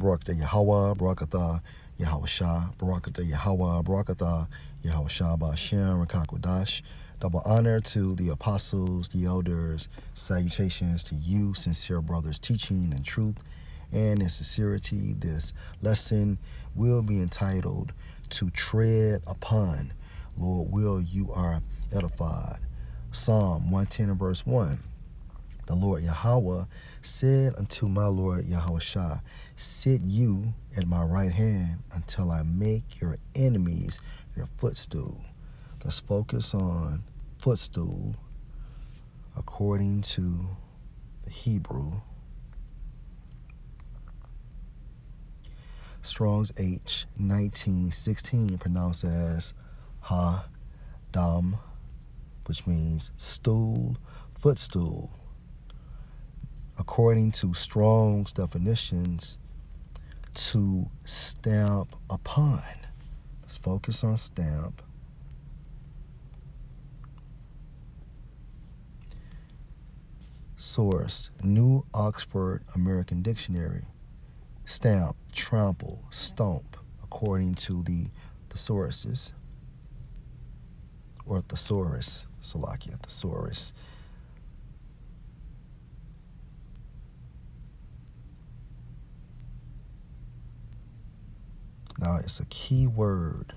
Barakatah Yahweh, Barakatah Yahweh Shah, Barakatah Yahweh, Barakatah Yahweh Shah, Ba'ashem, Rakakwadash. Double honor to the apostles, the elders. Salutations to you, sincere brothers, teaching in truth and in sincerity. This lesson will be entitled To Tread Upon. Lord, will you are edified. Psalm 110 and verse 1. The Lord Yahweh said unto my Lord Yahweh Shah, sit you at my right hand until I make your enemies your footstool. Let's focus on footstool according to the Hebrew. Strong's H 1916, pronounced as ha-dam, which means stool, footstool. According to Strong's definitions, to stamp upon. Let's focus on stamp. Source, New Oxford American Dictionary. Stamp, trample, stomp, according to the thesauruses. Or thesaurus, Salakia, thesaurus. Now, it's a key word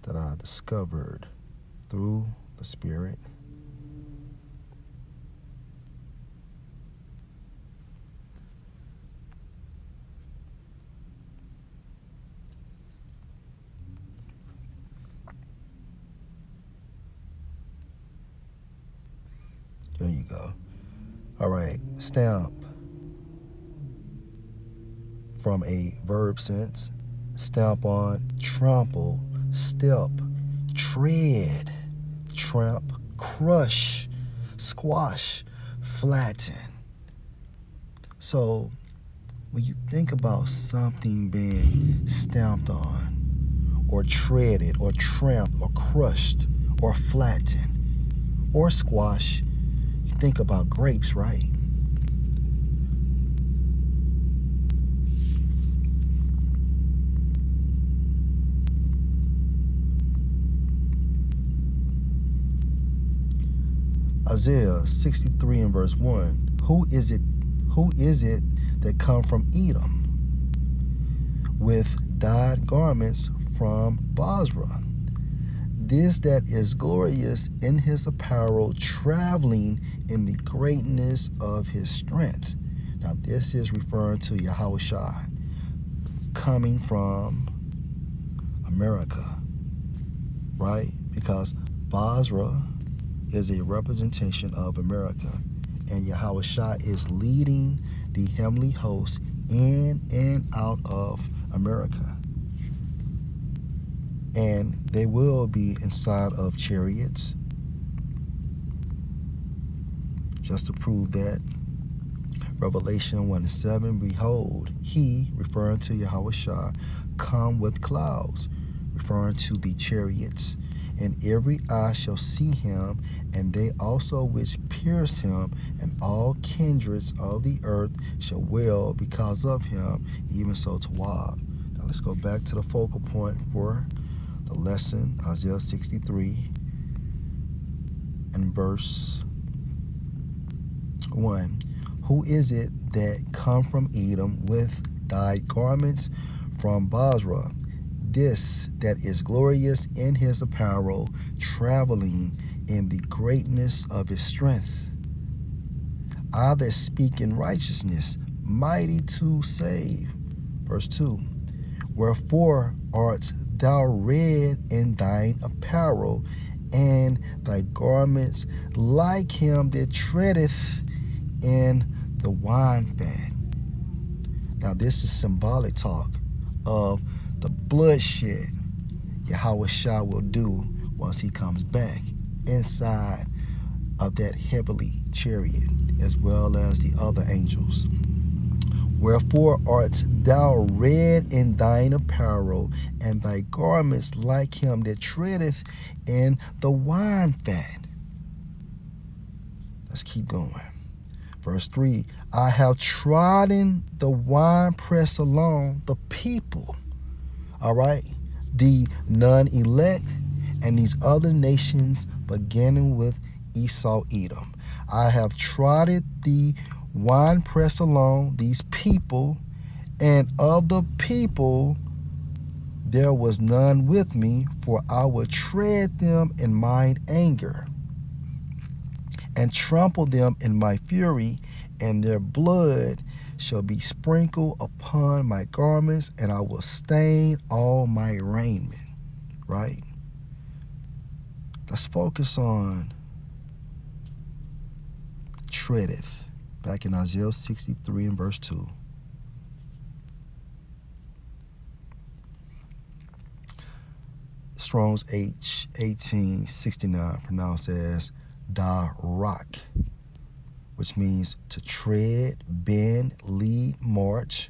that I discovered through the Spirit. There you go. All right, stamp from a verb sense. Stamp on, trample, step, tread, tramp, crush, squash, flatten. So when you think about something being stamped on, or treaded, or tramped, or crushed, or flattened, or squash, you think about grapes, right? Isaiah 63 and verse 1. Who is it that come from Edom with dyed garments from Basra? This that is glorious in his apparel, traveling in the greatness of his strength. Now this is referring to Yahweh Shai, coming from America, right? Because Basra is a representation of America, and Yahweh Shai is leading the heavenly host in and out of America. And they will be inside of chariots. Just to prove that, Revelation 1:7, behold, he, referring to Yahweh Shai, come with clouds, referring to the chariots. And every eye shall see him, and they also which pierced him, and all kindreds of the earth shall wail because of him, even so Tawab. Now let's go back to the focal point for the lesson, Isaiah 63 and verse 1. Who is it that come from Edom with dyed garments from Basra? This that is glorious in his apparel, traveling in the greatness of his strength. I that speak in righteousness, mighty to save. Verse 2. Wherefore art thou red in thine apparel, and thy garments like him that treadeth in the winefat. Now this is symbolic talk of the bloodshed Yahweh Shai will do once he comes back inside of that heavenly chariot, as well as the other angels. Wherefore art thou red in thine apparel, and thy garments like him that treadeth in the winefat. Let's keep going. Verse 3, I have trodden the winepress along the people, all right, the non-elect, and these other nations, beginning with Esau, Edom. I have trodden the winepress along these people, and of the people there was none with me, for I will tread them in mine anger, and trample them in my fury, and their blood shall be sprinkled upon my garments, and I will stain all my raiment. Right? Let's focus on treadeth, back in Isaiah 63 and verse 2. Strong's H1869, pronounced as darak, which means to tread, bend, lead, march.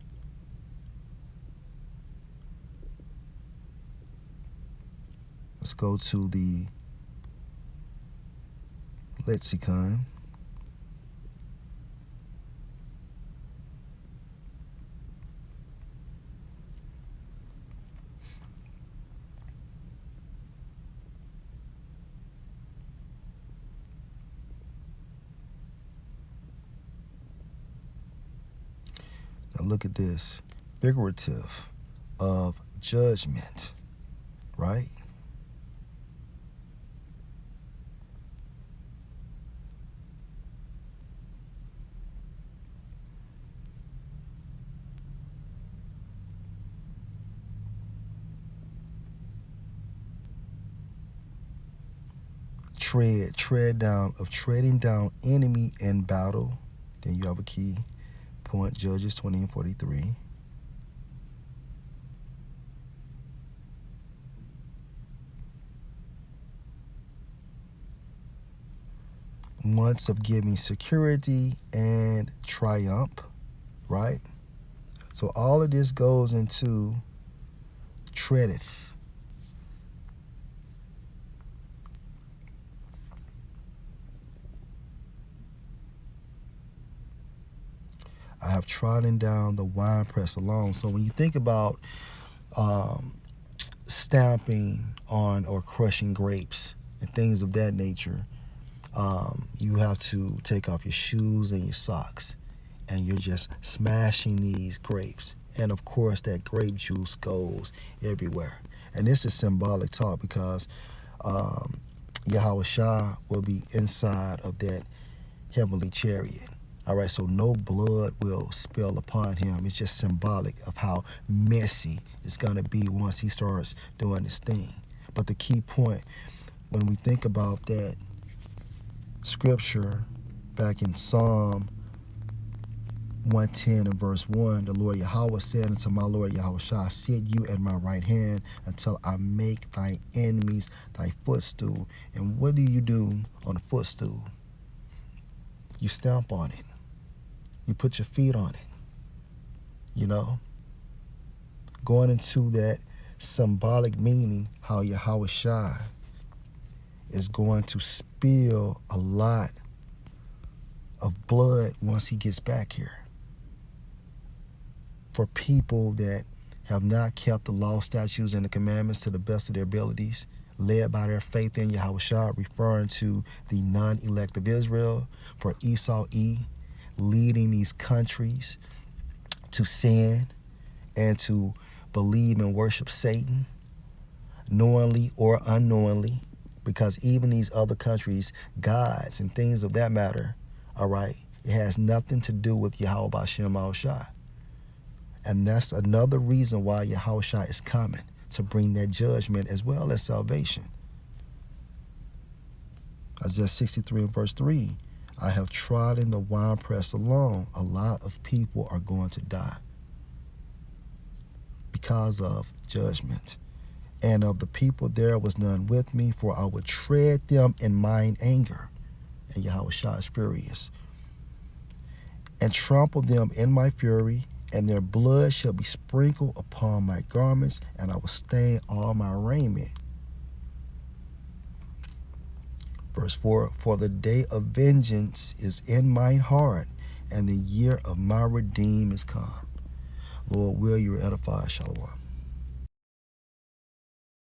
Let's go to the lexicon. Now look at this. Figurative of judgment, right? Tread down, of treading down enemy in battle. Then you have a key point, Judges 20 and 43. Months of giving security and triumph, right? So all of this goes into treadeth. I have trodden down the winepress alone. So when you think about stamping on or crushing grapes and things of that nature, you have to take off your shoes and your socks, and you're just smashing these grapes. And of course, that grape juice goes everywhere. And this is symbolic talk, because Yahweh Shah will be inside of that heavenly chariot. All right, so no blood will spill upon him. It's just symbolic of how messy it's going to be once he starts doing this thing. But the key point, when we think about that scripture back in Psalm 110 and verse 1, the Lord Yahweh said unto my Lord Yahweh Shah, sit you at my right hand until I make thy enemies thy footstool. And what do you do on a footstool? You stamp on it. You put your feet on it. You know? Going into that symbolic meaning, how Yahweh Shah is going to spill a lot of blood once he gets back here. For people that have not kept the law, statutes, and the commandments to the best of their abilities, led by their faith in Yahweh Shah, referring to the non-elect of Israel, for Esau, leading these countries to sin and to believe and worship Satan, knowingly or unknowingly, because even these other countries, gods and things of that matter, all right, it has nothing to do with Yahweh Bashem Al-Shah. And that's another reason why Yahweh Shah is coming, to bring that judgment as well as salvation. Isaiah 63 and verse 3, I have trodden the winepress alone. A lot of people are going to die because of judgment. And of the people there was none with me, for I would tread them in mine anger. And Yahweh Shah is furious. And trample them in my fury, and their blood shall be sprinkled upon my garments, and I will stain all my raiment. Verse 4, for the day of vengeance is in mine heart, and the year of my redeem is come. Lord, will you edify? Shalom.